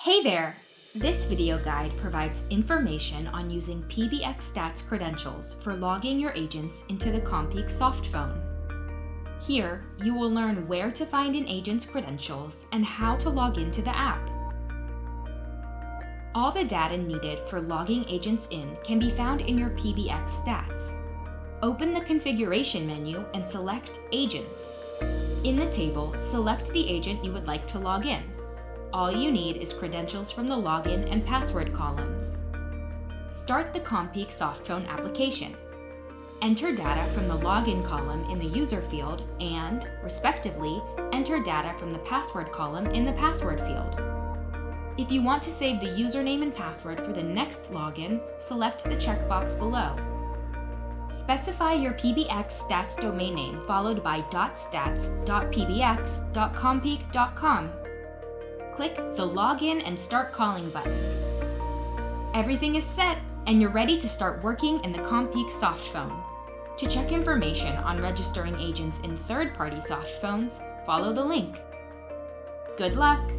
Hey there! This video guide provides information on using PBX Stats credentials for logging your agents into the CommPeak Softphone. Here, you will learn where to find an agent's credentials and how to log into the app. All the data needed for logging agents in can be found in your PBX Stats. Open the configuration menu and select Agents. In the table, select the agent you would like to log in. All you need is credentials from the login and password columns. Start the CommPeak Softphone application. Enter data from the login column in the user field and, respectively, enter data from the password column in the password field. If you want to save the username and password for the next login, select the checkbox below. Specify your PBX Stats domain name followed by .stats.pbx.compeak.com. Click the Login and Start Calling button. Everything is set, and you're ready to start working in the CommPeak Softphone. To check information on registering agents in third-party softphones, follow the link. Good luck!